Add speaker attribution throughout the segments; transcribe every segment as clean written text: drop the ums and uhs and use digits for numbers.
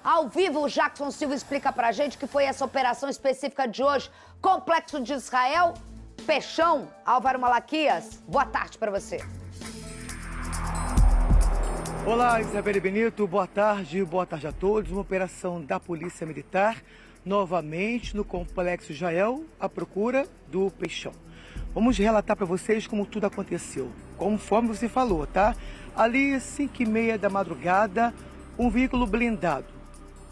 Speaker 1: Ao vivo, o Jackson Silva explica pra gente que foi essa operação específica de hoje. Complexo de Israel, Peixão, Álvaro Malaquias. Boa tarde pra você.
Speaker 2: Olá, Isabelle Benito, boa tarde a todos. Uma operação da Polícia Militar, novamente no Complexo Israel, à procura do Peixão. Vamos relatar para vocês como tudo aconteceu. Conforme você falou, tá? Ali, 5h30 da madrugada, um veículo blindado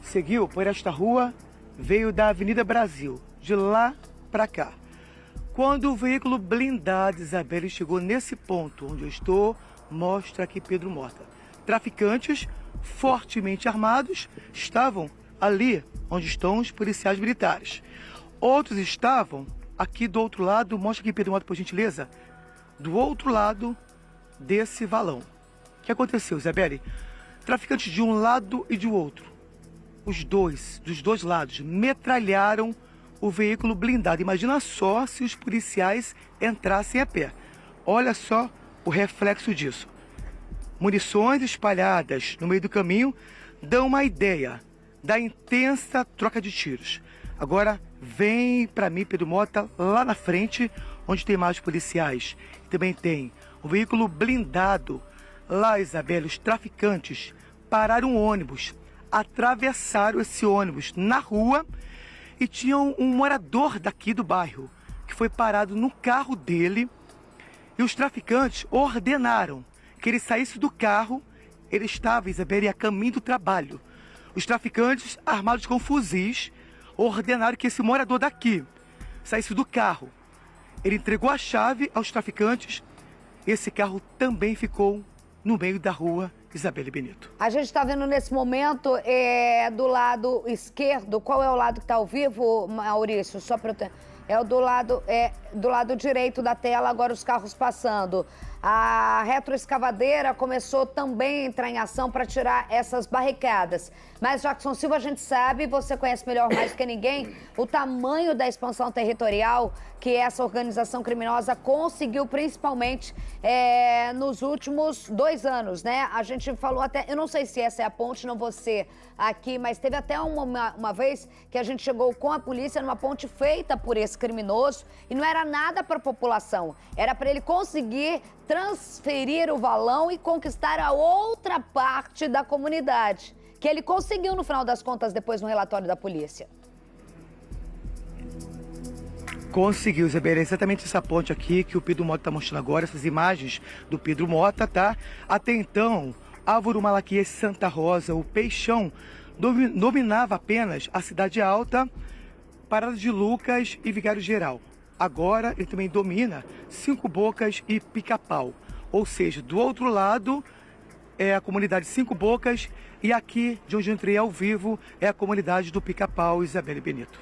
Speaker 2: seguiu por esta rua, veio da Avenida Brasil, de lá para cá. Quando o veículo blindado, Isabelle, chegou nesse ponto onde eu estou, mostra aqui Pedro Mota. Traficantes fortemente armados estavam ali onde estão os policiais militares. Outros estavam aqui do outro lado, mostra aqui Pedro Mota, por gentileza, do outro lado desse valão. O que aconteceu, Isabelle? Traficantes de um lado e de outro, dos dois lados, metralharam o veículo blindado. Imagina só se os policiais entrassem a pé. Olha só o reflexo disso. Munições espalhadas no meio do caminho dão uma ideia da intensa troca de tiros. Agora vem para mim, Pedro Mota, lá na frente, onde tem mais policiais. Também tem o veículo blindado. Lá, Isabelle, os traficantes pararam um ônibus, atravessaram esse ônibus na rua e tinham um morador daqui do bairro que foi parado no carro dele e os traficantes ordenaram que ele saísse do carro. Ele estava, Isabelle, a caminho do trabalho. Os traficantes, armados com fuzis, ordenaram que esse morador daqui saísse do carro. Ele entregou a chave aos traficantes. Esse carro também ficou no meio da rua, Isabelle Benito.
Speaker 1: A gente está vendo nesse momento do lado esquerdo. Qual é o lado que está ao vivo, Maurício? Só para eu do lado direito da tela, agora os carros passando. A retroescavadeira começou também a entrar em ação para tirar essas barricadas. Mas, Jackson Silva, a gente sabe, você conhece melhor mais do que ninguém, o tamanho da expansão territorial que essa organização criminosa conseguiu, principalmente nos últimos 2 anos, né? A gente falou até, eu não sei se essa é a ponte, não vou ser aqui, mas teve até uma vez que a gente chegou com a polícia numa ponte feita por esse criminoso e não era nada para a população, era para ele conseguir transferir o valão e conquistar a outra parte da comunidade, que ele conseguiu no final das contas depois no relatório da polícia.
Speaker 2: Conseguiu, Isabelle, é exatamente essa ponte aqui que o Pedro Mota está mostrando agora, essas imagens do Pedro Mota, tá? Até então, Álvaro Malaquias, Santa Rosa, o Peixão, dominava apenas a Cidade Alta, Parada de Lucas e Vigário Geral. Agora ele também domina 5 Bocas e Pica-Pau. Ou seja, do outro lado é a comunidade 5 Bocas e aqui, de onde eu entrei ao vivo, é a comunidade do Pica-Pau, Isabelle Benito.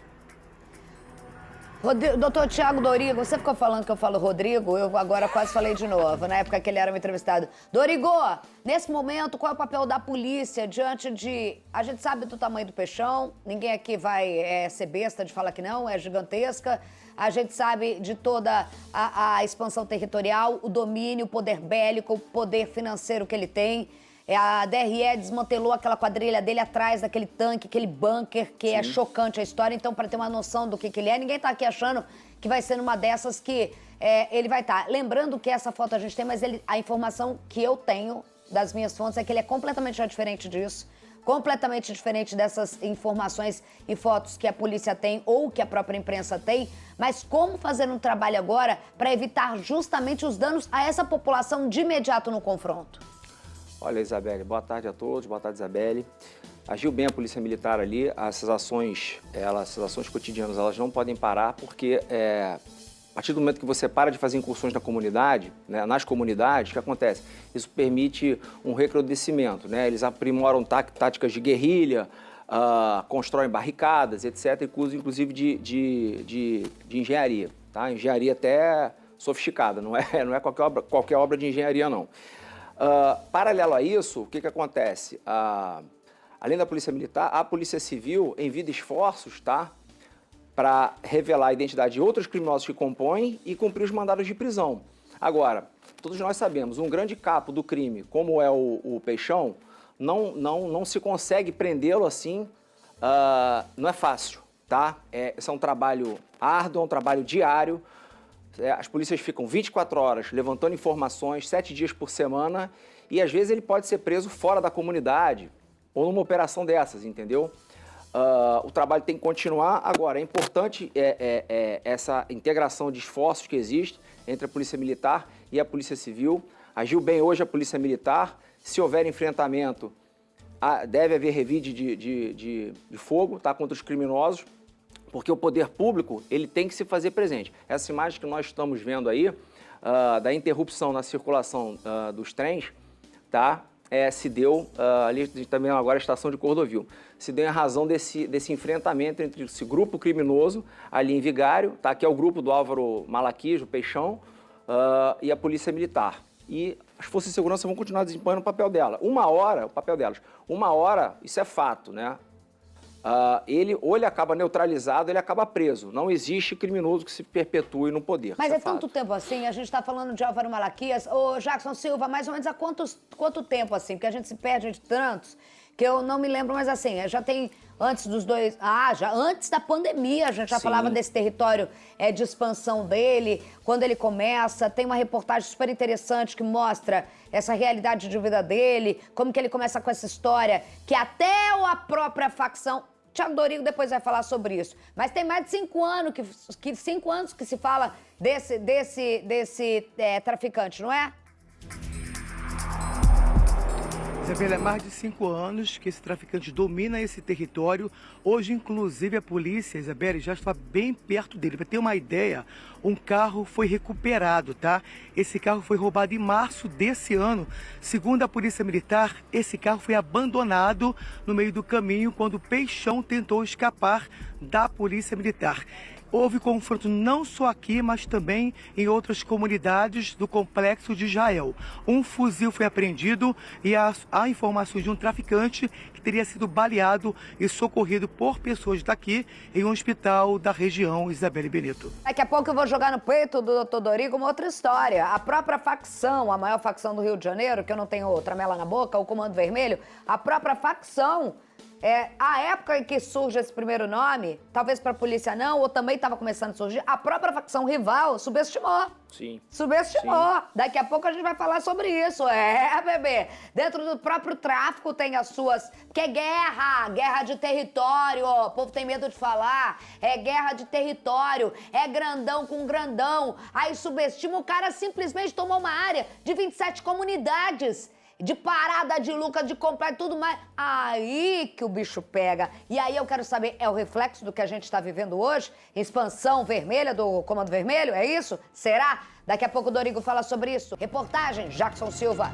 Speaker 1: Doutor Tiago Dorigo, você ficou falando que eu falo Rodrigo, eu agora quase falei de novo, na época que ele era meu entrevistado. Dorigo, nesse momento, qual é o papel da polícia diante de... A gente sabe do tamanho do Peixão, ninguém aqui vai ser besta de falar que não, é gigantesca. A gente sabe de toda a expansão territorial, o domínio, o poder bélico, o poder financeiro que ele tem. A DRE desmantelou aquela quadrilha dele atrás daquele tanque, aquele bunker, que é chocante a história. Então, para ter uma noção do que ele é, ninguém tá aqui achando que vai ser numa dessas que ele vai estar. Lembrando que essa foto a gente tem, mas a informação que eu tenho das minhas fontes é que ele é completamente já diferente disso. Completamente diferente dessas informações e fotos que a polícia tem ou que a própria imprensa tem. Mas como fazer um trabalho agora para evitar justamente os danos a essa população de imediato no confronto?
Speaker 3: Olha, Isabelle, boa tarde a todos, boa tarde, Isabelle. Agiu bem a Polícia Militar ali, essas ações cotidianas, elas não podem parar porque a partir do momento que você para de fazer incursões na comunidade, né, nas comunidades, o que acontece? Isso permite um recrudescimento, né? Eles aprimoram táticas de guerrilha, constroem barricadas, etc., e usam inclusive de engenharia, tá? Engenharia até sofisticada, não é qualquer obra de engenharia, não. Paralelo a isso, o que acontece? Além da Polícia Militar, a Polícia Civil envia esforços, tá, para revelar a identidade de outros criminosos que compõem e cumprir os mandados de prisão. Agora, todos nós sabemos, um grande capo do crime, como é o Peixão, não se consegue prendê-lo assim, não é fácil, tá? Esse é um trabalho árduo, é um trabalho diário. As polícias ficam 24 horas levantando informações, 7 dias por semana, e às vezes ele pode ser preso fora da comunidade ou numa operação dessas, entendeu? O trabalho tem que continuar. Agora, é importante essa integração de esforços que existe entre a Polícia Militar e a Polícia Civil. Agiu bem hoje a Polícia Militar. Se houver enfrentamento, deve haver revide de fogo, tá, contra os criminosos, porque o poder público ele tem que se fazer presente. Essa imagem que nós estamos vendo aí, da interrupção na circulação dos trens, tá, se deu, ali também agora a estação de Cordovil, se deu em razão desse enfrentamento entre esse grupo criminoso ali em Vigário, tá, que é o grupo do Álvaro Malaquias, o Peixão, e a Polícia Militar. E as forças de segurança vão continuar desempenhando o papel dela. O papel delas. Uma hora, isso é fato, né? Ou ele acaba neutralizado, ele acaba preso. Não existe criminoso que se perpetue no poder.
Speaker 1: Mas é tanto tempo assim, a gente está falando de Álvaro Malaquias. Ô, Jackson Silva, mais ou menos há quanto tempo assim? Porque a gente se perde entre tantos, que eu não me lembro, mas assim, já tem antes dos dois... já antes da pandemia a gente já falava desse território de expansão dele, quando ele começa. Tem uma reportagem super interessante que mostra essa realidade de vida dele, como que ele começa com essa história, que até a própria facção... Thiago Dorigo depois vai falar sobre isso. Mas tem mais de 5 anos que se fala desse traficante, não é?
Speaker 2: Isabela, é mais de 5 anos que esse traficante domina esse território. Hoje, inclusive, a polícia, Isabela, já está bem perto dele. Para ter uma ideia, um carro foi recuperado, tá? Esse carro foi roubado em março desse ano. Segundo a Polícia Militar, esse carro foi abandonado no meio do caminho quando o Peixão tentou escapar da Polícia Militar. Houve confronto não só aqui, mas também em outras comunidades do complexo de Israel. Um fuzil foi apreendido e há informações de um traficante que teria sido baleado e socorrido por pessoas daqui em um hospital da região, Isabelle Benito.
Speaker 1: Daqui a pouco eu vou jogar no peito do Dr. Dorigo uma outra história. A própria facção, a maior facção do Rio de Janeiro, que eu não tenho tramela na boca, o Comando Vermelho, a própria facção... a época em que surge esse primeiro nome, talvez para a polícia não, ou também estava começando a surgir, a própria facção rival subestimou.
Speaker 3: Sim.
Speaker 1: Subestimou.
Speaker 3: Sim.
Speaker 1: Daqui a pouco a gente vai falar sobre isso. Bebê. Dentro do próprio tráfico tem as suas... Que é guerra de território. O povo tem medo de falar. É guerra de território. É grandão com grandão. Aí subestima, o cara simplesmente tomou uma área de 27 comunidades. De parada de Lucas, de comprar tudo mais. Aí que o bicho pega. E aí eu quero saber, é o reflexo do que a gente está vivendo hoje? Expansão vermelha do Comando Vermelho, é isso? Será? Daqui a pouco o Dorigo fala sobre isso. Reportagem, Jackson Silva.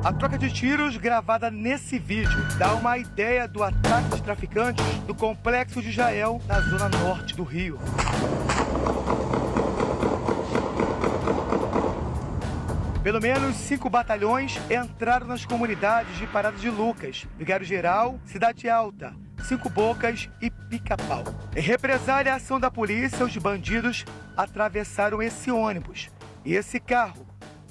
Speaker 2: A troca de tiros gravada nesse vídeo dá uma ideia do ataque de traficantes do complexo de Israel, na zona norte do Rio. Pelo menos 5 batalhões entraram nas comunidades de Parada de Lucas, Vigário Geral, Cidade Alta, 5 Bocas e Pica-Pau. Em represália à ação da polícia, os bandidos atravessaram esse ônibus e esse carro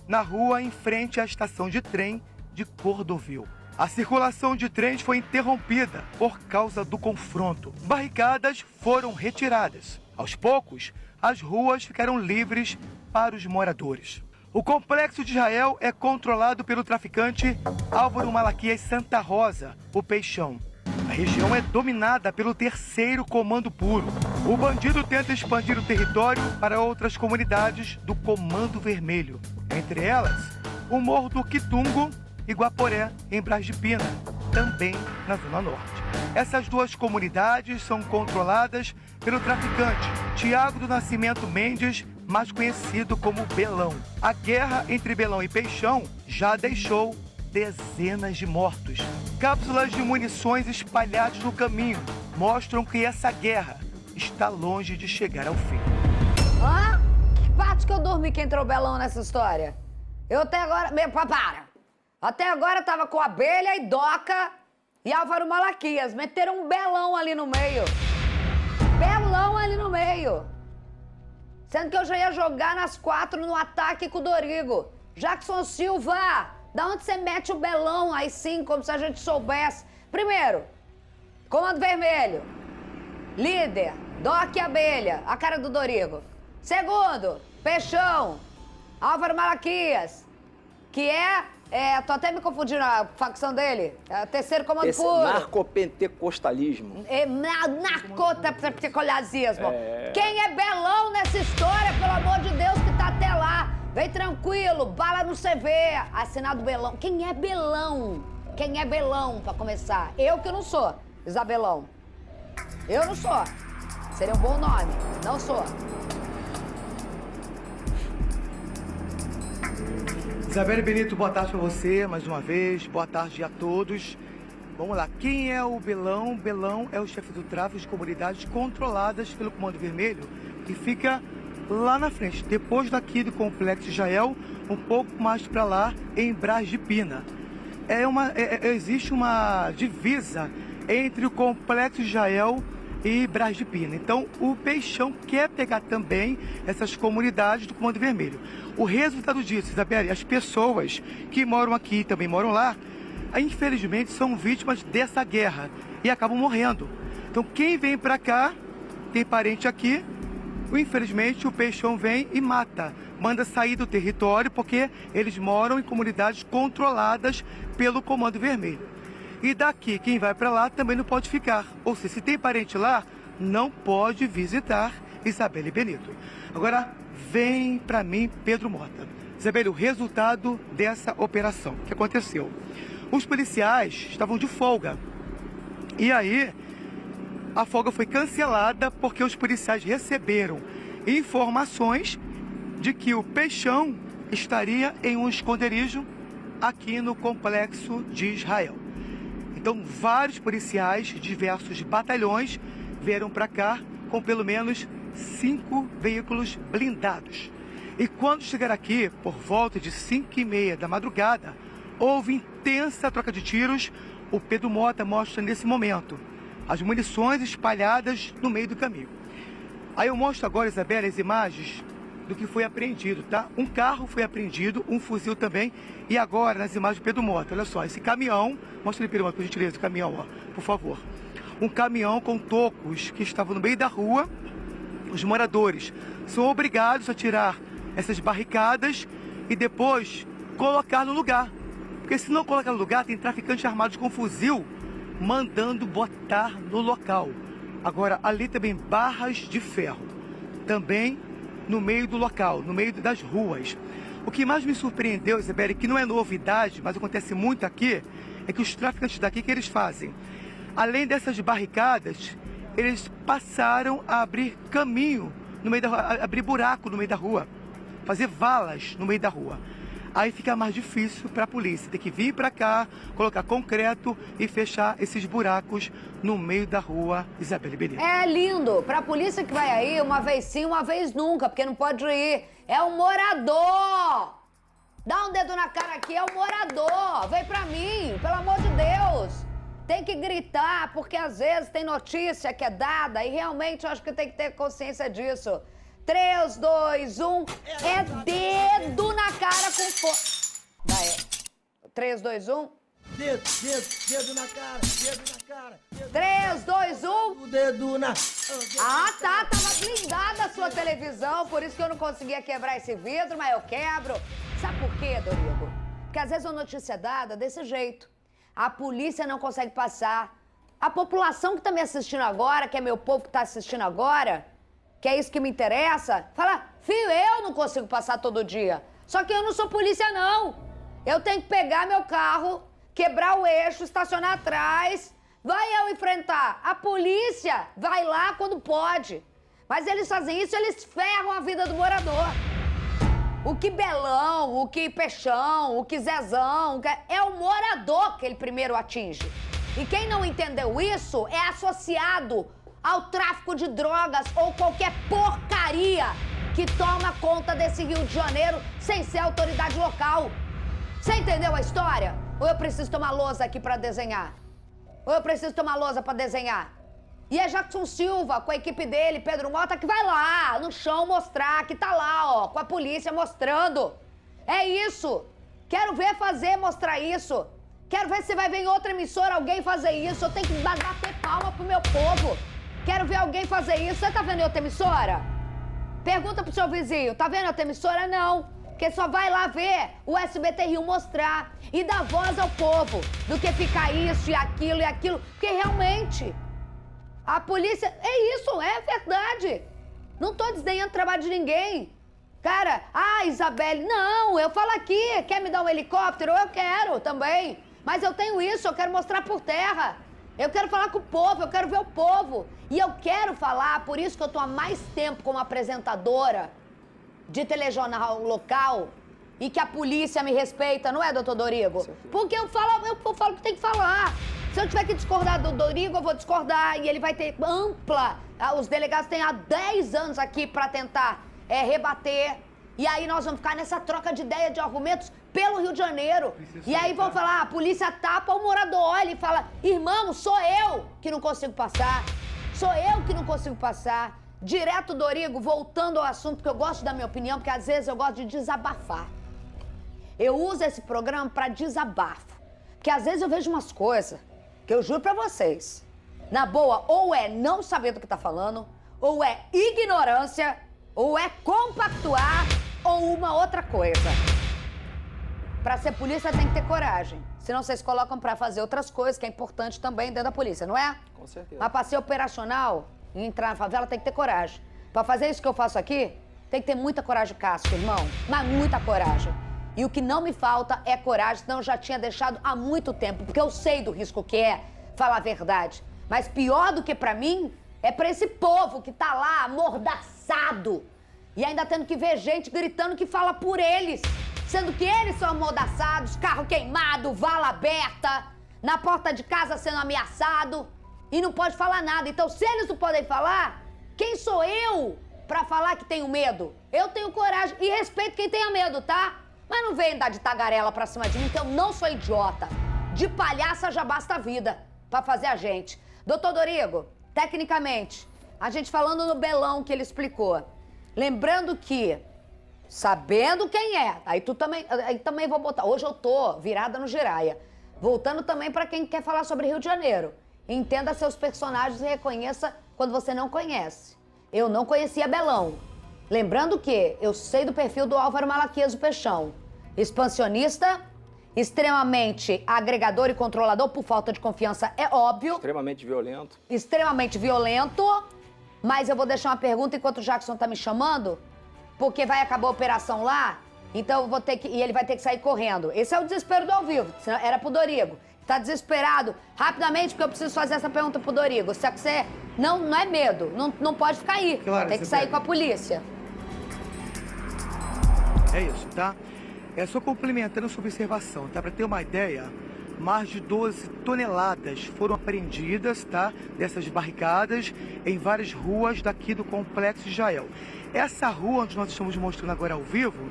Speaker 2: na rua em frente à estação de trem de Cordovil. A circulação de trens foi interrompida por causa do confronto. Barricadas foram retiradas. Aos poucos, as ruas ficaram livres para os moradores. O complexo de Israel é controlado pelo traficante Álvaro Malaquias Santa Rosa, o Peixão. A região é dominada pelo 3º Comando Puro. O bandido tenta expandir o território para outras comunidades do Comando Vermelho. Entre elas, o Morro do Quitungo e Guaporé, em Braz de Pina, também na Zona Norte. Essas 2 comunidades são controladas pelo traficante Tiago do Nascimento Mendes, mais conhecido como Belão. A guerra entre Belão e Peixão já deixou dezenas de mortos. Cápsulas de munições espalhadas no caminho mostram que essa guerra está longe de chegar ao fim.
Speaker 1: Que parte que eu dormi que entrou Belão nessa história? Eu até agora... Para! Até agora tava com Abelha e Doca e Álvaro Malaquias. Meteram um Belão ali no meio. Belão ali no meio. Sendo que eu já ia jogar nas 4 no ataque com o Dorigo. Jackson Silva, da onde você mete o Belão aí sim, como se a gente soubesse? Primeiro, Comando Vermelho, líder, Doc Abelha, a cara do Dorigo. Segundo, Peixão, Álvaro Malaquias, que tô até me confundindo a facção dele, é o terceiro comando puro.
Speaker 3: Narcopentecostalismo.
Speaker 1: Narcopentecostalismo. Quem é Belão nessa história, pelo amor de Deus, que tá até lá? Vem tranquilo, bala no CV, assinado Belão. Quem é Belão? Quem é Belão, pra começar? Eu que não sou, Isabelão. Eu não sou. Seria um bom nome. Não sou.
Speaker 2: Isabelle Benito, boa tarde para você, mais uma vez. Boa tarde a todos. Vamos lá. Quem é o Belão? Belão é o chefe do tráfico de comunidades controladas pelo Comando Vermelho, que fica lá na frente, depois daqui do Complexo Jael, um pouco mais para lá, em Braz de Pina. Existe uma divisa entre o Complexo Jael e Braz de Pina. Então, o Peixão quer pegar também essas comunidades do Comando Vermelho. O resultado disso, Isabelle, as pessoas que moram aqui e também moram lá, infelizmente são vítimas dessa guerra e acabam morrendo. Então, quem vem para cá, tem parente aqui, infelizmente o Peixão vem e manda sair do território porque eles moram em comunidades controladas pelo Comando Vermelho. E daqui, quem vai para lá também não pode ficar. Ou seja, se tem parente lá, não pode visitar Isabelle Benito. Agora, vem para mim Pedro Mota. Isabelle, o resultado dessa operação. O que aconteceu? Os policiais estavam de folga. E aí, a folga foi cancelada porque os policiais receberam informações de que o Peixão estaria em um esconderijo aqui no Complexo de Israel. Então, vários policiais de diversos batalhões vieram para cá com pelo menos 5 veículos blindados. E quando chegaram aqui, por volta de 5h30 da madrugada, houve intensa troca de tiros. O Pedro Mota mostra nesse momento as munições espalhadas no meio do caminho. Aí eu mostro agora, Isabelle, as imagens do que foi apreendido, tá? Um carro foi apreendido, um fuzil também. E agora, nas imagens do Pedro Mota, olha só, esse caminhão, mostra ali, Pedro Mota, por gentileza, o caminhão, ó, por favor. Um caminhão com tocos que estavam no meio da rua. Os moradores são obrigados a tirar essas barricadas e depois colocar no lugar. Porque se não colocar no lugar, tem traficantes armados com fuzil mandando botar no local. Agora, ali também barras de ferro. Também no meio do local, no meio das ruas. O que mais me surpreendeu, Isabelle, que não é novidade, mas acontece muito aqui, é que os traficantes daqui, que eles fazem? Além dessas barricadas, eles passaram a abrir caminho no meio da rua, abrir buraco no meio da rua, fazer valas no meio da rua. Aí fica mais difícil para a polícia, ter que vir para cá, colocar concreto e fechar esses buracos no meio da rua, Isabelle Benito.
Speaker 1: É lindo, para a polícia que vai aí, uma vez sim, uma vez nunca, porque não pode ir. É um morador! Dá um dedo na cara aqui, é um morador! Vem pra mim, pelo amor de Deus! Tem que gritar, porque às vezes tem notícia que é dada e realmente eu acho que tem que ter consciência disso. 3, 2, 1, é dedo na cara com força. Vai, 3, 2, 1.
Speaker 4: Dedo na cara, dedo na cara.
Speaker 1: 3, 2, 1.
Speaker 4: O dedo na...
Speaker 1: Ah, tá, tava blindada a sua televisão, por isso que eu não conseguia quebrar esse vidro, mas eu quebro. Sabe por quê, Dorigo? Porque às vezes a notícia é dada desse jeito. A polícia não consegue passar. A população que tá me assistindo agora, que é meu povo que tá assistindo agora, que é isso que me interessa, fala, filho, eu não consigo passar todo dia. Só que eu não sou polícia, não. Eu tenho que pegar meu carro, quebrar o eixo, estacionar atrás. Vai eu enfrentar. A polícia vai lá quando pode. Mas eles fazem isso, eles ferram a vida do morador. O que Belão, o que Peixão, o que Zezão, é o morador que ele primeiro atinge. E quem não entendeu isso é associado ao tráfico de drogas ou qualquer porcaria que toma conta desse Rio de Janeiro sem ser autoridade local. Você entendeu a história? Ou eu preciso tomar lousa aqui pra desenhar? Ou eu preciso tomar lousa pra desenhar? E é Jackson Silva, com a equipe dele, Pedro Mota, que vai lá no chão mostrar, que tá lá, ó, com a polícia mostrando. É isso. Quero ver mostrar isso. Quero ver se vai ver em outra emissora alguém fazer isso. Eu tenho que bater palma pro meu povo. Quero ver alguém fazer isso. Você tá vendo em outra emissora? Pergunta pro seu vizinho, tá vendo outra emissora? Não. Porque só vai lá ver o SBT Rio mostrar e dar voz ao povo do que ficar isso e aquilo. Porque realmente, a polícia... É isso, é verdade. Não tô desdenhando o trabalho de ninguém. Cara, Isabelle, não, eu falo aqui, quer me dar um helicóptero? Eu quero também. Mas eu tenho isso, eu quero mostrar por terra. Eu quero falar com o povo, eu quero ver o povo. E eu quero falar, por isso que eu tô há mais tempo como apresentadora de telejornal local e que a polícia me respeita, não é, doutor Dorigo? Porque eu falo que tem que falar. Se eu tiver que discordar do Dorigo, eu vou discordar e ele vai ter ampla... Os delegados têm há 10 anos aqui para tentar rebater. E aí nós vamos ficar nessa troca de ideia, de argumentos pelo Rio de Janeiro. E aí vão falar, a polícia tapa o morador, olha e fala, irmão, sou eu que não consigo passar. Sou eu que não consigo passar. Direto, Dorigo, voltando ao assunto, que eu gosto da minha opinião, porque às vezes eu gosto de desabafar. Eu uso esse programa para desabafo. Porque às vezes eu vejo umas coisas que eu juro pra vocês, na boa, ou é não saber do que tá falando, ou é ignorância, ou é compactuar, ou uma outra coisa. Pra ser polícia tem que ter coragem. Senão vocês colocam pra fazer outras coisas, que é importante também dentro da polícia, não é?
Speaker 3: Com certeza.
Speaker 1: Mas pra ser operacional, entrar na favela tem que ter coragem. Pra fazer isso que eu faço aqui, tem que ter muita coragem de casco, irmão. Mas muita coragem. E o que não me falta é coragem, senão eu já tinha deixado há muito tempo, porque eu sei do risco que é falar a verdade. Mas pior do que pra mim, é pra esse povo que tá lá amordaçado e ainda tendo que ver gente gritando que fala por eles, sendo que eles são amordaçados, carro queimado, vala aberta, na porta de casa sendo ameaçado e não pode falar nada. Então, se eles não podem falar, quem sou eu pra falar que tenho medo? Eu tenho coragem e respeito quem tenha medo, tá? Mas não vem dar de tagarela pra cima de mim, que eu não sou idiota. De palhaça já basta a vida pra fazer a gente. Doutor Dorigo, tecnicamente, a gente falando no Belão que ele explicou, lembrando que, sabendo quem é, aí também vou botar, hoje eu tô virada no Giraia, voltando também pra quem quer falar sobre Rio de Janeiro. Entenda seus personagens e reconheça quando você não conhece. Eu não conhecia Belão. Lembrando que eu sei do perfil do Álvaro Malaquias, o Peixão. Expansionista, extremamente agregador e controlador, por falta de confiança, é óbvio.
Speaker 3: Extremamente violento.
Speaker 1: Extremamente violento. Mas eu vou deixar uma pergunta enquanto o Jackson tá me chamando, porque vai acabar a operação lá, então eu vou ter que... E ele vai ter que sair correndo. Esse é o desespero do ao vivo, era pro Dorigo. Tá desesperado, rapidamente, porque eu preciso fazer essa pergunta pro Dorigo. Só que você não é medo, não pode ficar aí.
Speaker 2: Claro,
Speaker 1: tem que sair com a polícia.
Speaker 2: É isso, tá? É só complementando sua observação, tá? Para ter uma ideia, mais de 12 toneladas foram apreendidas, tá? Dessas barricadas em várias ruas daqui do Complexo de Jael. Essa rua onde nós estamos mostrando agora ao vivo,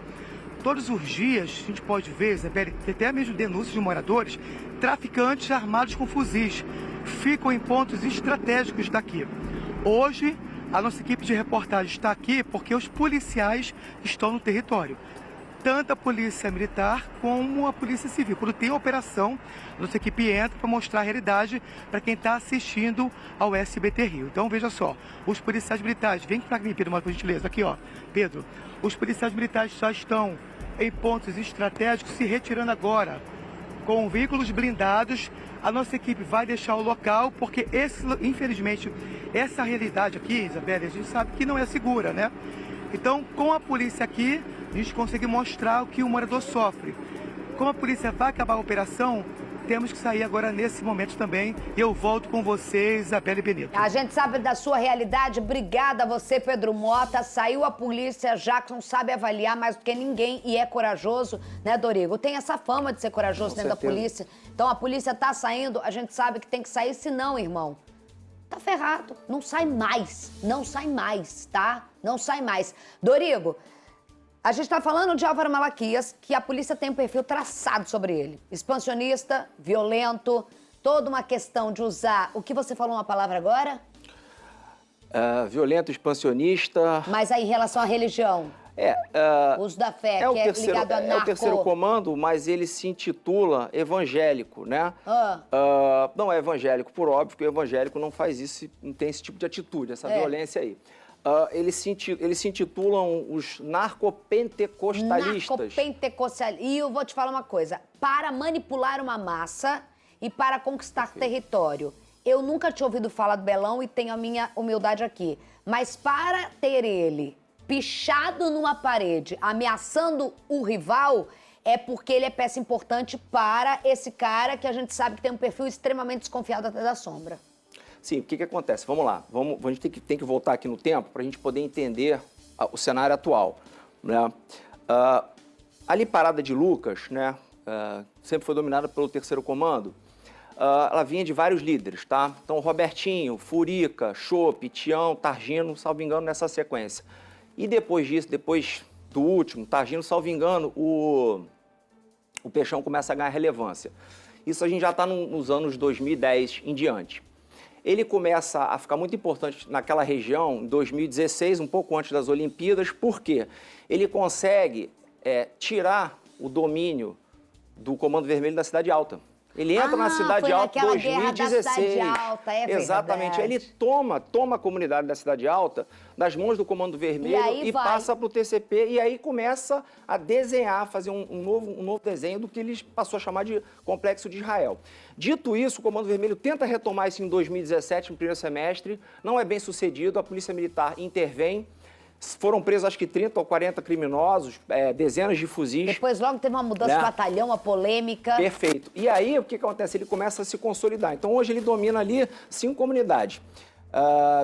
Speaker 2: todos os dias a gente pode ver, Isabelle, até mesmo denúncias de moradores, traficantes armados com fuzis ficam em pontos estratégicos daqui. Hoje, a nossa equipe de reportagem está aqui porque os policiais estão no território. Tanto a polícia militar como a polícia civil. Quando tem operação, nossa equipe entra para mostrar a realidade para quem está assistindo ao SBT Rio. Então veja só, os policiais militares, vem para mim, Pedro, por gentileza, aqui ó, Pedro, os policiais militares já estão em pontos estratégicos se retirando agora, com veículos blindados. A nossa equipe vai deixar o local, porque infelizmente, essa realidade aqui, Isabelle, a gente sabe que não é segura, né? Então, com a polícia aqui, a gente consegue mostrar o que o morador sofre. Como a polícia vai acabar a operação, temos que sair agora nesse momento também. E eu volto com você, Isabelle Benito.
Speaker 1: A gente sabe da sua realidade. Obrigada a você, Pedro Mota. Saiu a polícia, Jackson sabe avaliar mais do que ninguém e é corajoso, né, Dorigo? Tem essa fama de ser corajoso dentro da polícia. Então a polícia tá saindo, a gente sabe que tem que sair, senão, irmão, tá ferrado. Não sai mais, tá? Não sai mais. Dorigo, a gente tá falando de Álvaro Malaquias, que a polícia tem um perfil traçado sobre ele. Expansionista, violento, toda uma questão de usar... O que você falou uma palavra agora?
Speaker 3: Violento, expansionista.
Speaker 1: Mas aí, em relação à religião? Uso da fé, que é ligado a narco.
Speaker 3: É o terceiro comando, mas ele se intitula evangélico, né? Não é evangélico, por óbvio que o evangélico não faz isso, não tem esse tipo de atitude, essa violência aí. Eles se intitulam os narcopentecostalistas.
Speaker 1: Narcopentecostalistas. E eu vou te falar uma coisa, para manipular uma massa e para conquistar território. Eu nunca tinha ouvido falar do Belão e tenho a minha humildade aqui, mas para ter ele pichado numa parede, ameaçando o rival, é porque ele é peça importante para esse cara que a gente sabe que tem um perfil extremamente desconfiado até da sombra.
Speaker 3: Sim, o que acontece? Vamos lá, a gente tem que voltar aqui no tempo para a gente poder entender o cenário atual, né? Ali Parada de Lucas, né, sempre foi dominada pelo terceiro comando, ela vinha de vários líderes, tá? Então, Robertinho, Furica, Chope, Tião, Targino, salvo engano, nessa sequência. E depois disso, depois do último, Targino, salvo engano, o Peixão começa a ganhar relevância. Isso a gente já está nos anos 2010 em diante. Ele começa a ficar muito importante naquela região em 2016, um pouco antes das Olimpíadas, porque ele consegue tirar o domínio do Comando Vermelho da Cidade Alta. Ele entra na Cidade Alta em 2016.
Speaker 1: Cidade Alta,
Speaker 3: exatamente. Ele toma a comunidade da Cidade Alta das mãos do Comando Vermelho e passa para o TCP. E aí começa a desenhar, fazer um novo desenho do que ele passou a chamar de Complexo de Israel. Dito isso, o Comando Vermelho tenta retomar isso em 2017, no primeiro semestre. Não é bem sucedido, a Polícia Militar intervém. Foram presos, acho que 30 ou 40 criminosos, dezenas de fuzis.
Speaker 1: Depois logo teve uma mudança de batalhão, uma polêmica.
Speaker 3: Perfeito. E aí, o que acontece? Ele começa a se consolidar. Então, hoje ele domina ali 5 comunidades.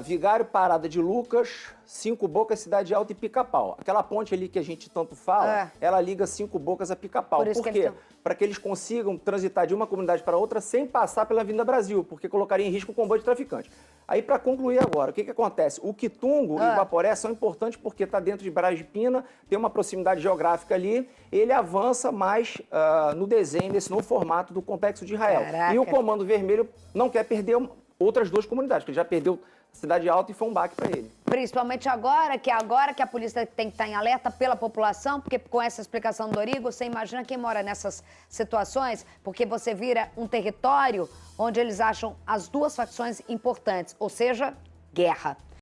Speaker 3: Vigário, Parada de Lucas, 5 Bocas, Cidade Alta e Pica-Pau. Aquela ponte ali que a gente tanto fala, ela liga 5 Bocas a Pica-Pau. Por quê? Para que eles consigam transitar de uma comunidade para outra sem passar pela Avenida Brasil, porque colocaria em risco o comboio de traficantes. Aí, para concluir agora, o que acontece? O Quitungo e o Guaporé são importantes porque está dentro de Braz de Pina, tem uma proximidade geográfica ali, ele avança mais no desenho desse novo formato do Complexo de Israel. Caraca. E o Comando Vermelho não quer perder outras 2 comunidades, porque ele já perdeu Cidade Alta e foi um baque para ele.
Speaker 1: Principalmente agora que a polícia tem que estar em alerta pela população, porque com essa explicação do Dorigo, você imagina quem mora nessas situações, porque você vira um território onde eles acham as 2 facções importantes, ou seja, guerra.